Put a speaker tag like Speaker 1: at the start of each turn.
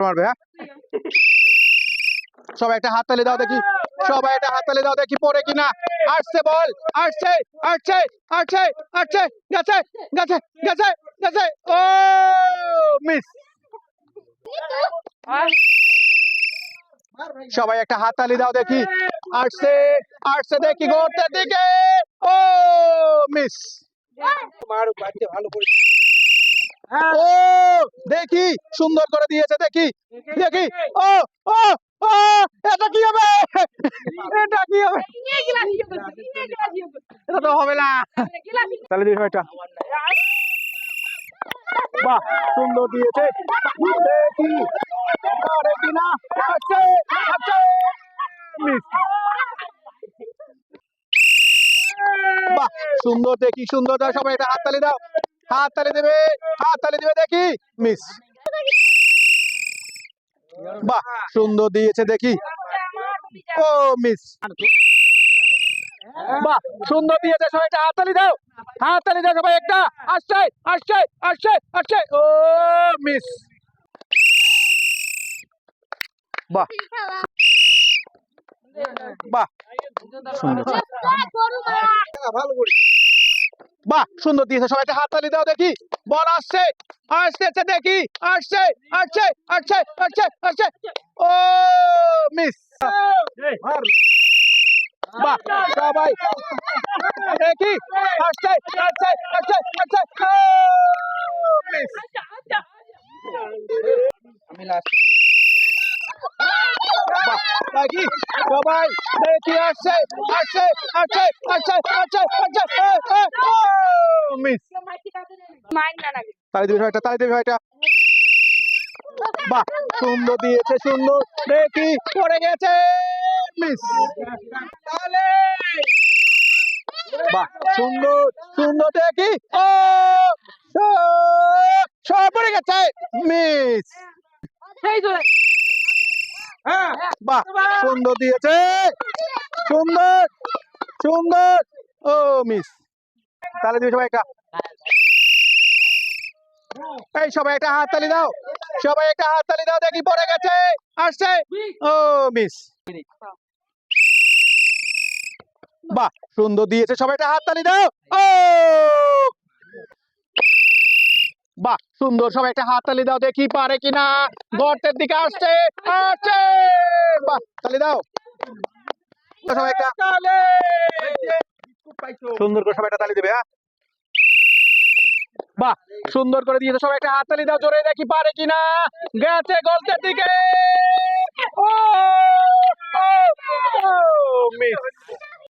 Speaker 1: মারবে। হ্যাঁ, সবাই একটা হাততালি দাও দেখি, সবাই একটা হাততালি দাও দেখি পড়ে কিনা। আসছে বল, আসছে আসছে আসছে আসছে, গেছে গেছে গেছে গেছে, ও মিস। সবাই একটা হাততালি দাও দেখি, আসছে আসছে দেখি গর্তের দিকে, ও মিস। ও দেখি সুন্দর করে দিয়েছে, দেখি দেখি, ও ও ও, এটা কি হবে, এটা কি হবে, এটা তো হবে না। তাহলে দিবি এটা, বাহ সুন্দর দিয়েছে, দেখি পারে কিনা, আছে আছে, মিস। বাহ সুন্দর, দেখি সুন্দর, দাও সবাই এটা হাততালি দাও, হাততালি দেবে, হাততালি দেবে দেখি, মিস। বাহ সুন্দর দিয়েছে দেখি, ও মিস। বাহ সুন্দর দিয়েছে, সবাই একটা হাততালি দাও, হাততালি দাও সবাই একটা, আসছে আসছে আসছে আসছে, ও মিস। বাহ বাহ সুন্দর, বাহ সুন্দর দিয়েছে, সবাই একটা হাততালি দাও দেখি, বল আসছে আসছে দেখি, আসছে আসছে আসছে আসছে আসছে, ও মিস। বাহ সবাই দেখি, আসছে আসছে আসছে আসছে, ও মিস। বাহ দেখি সবাই দেখি, আসছে আসছে আসছে আসছে আসছে আসছে, ও মিস। তালি দিবি ভাইটা, তালি দিবি ভাইটা। বাহ সুন্দর দিয়েছে, সুন্দর দেখি, পড়ে গেছে, মিস। বাহ সুন্দর সুন্দর দেখি, ও সব পড়ে গেছে, মিস। বাহ সুন্দর দিয়েছে, সুন্দর সুন্দর, ও মিস। তাহলে দিবি সবাই একটা, এই সবাই একটা হাততালি দাও, সবাই একটা হাততালি দাও দেখি, পড়ে গেছে, আসছে, ও মিস। বাহ সুন্দর দিয়েছে, সবাই একটা হাততালি দাও, ও বাহ সুন্দর, সবাই একটা হাততালি দাও দেখি পারে কিনা, গর্তের দিকে আসছে আসছে, বাহ তালি দাও সবাই একটা, সুন্দর করে সবাই একটা তালি দেবে। হ্যাঁ, বাহ সুন্দর করে দিয়েছে, সবাই একটা হাততালি দাও জোরে দেখি পারে কিনা, গেছে গর্তের দিকে, ও মিস।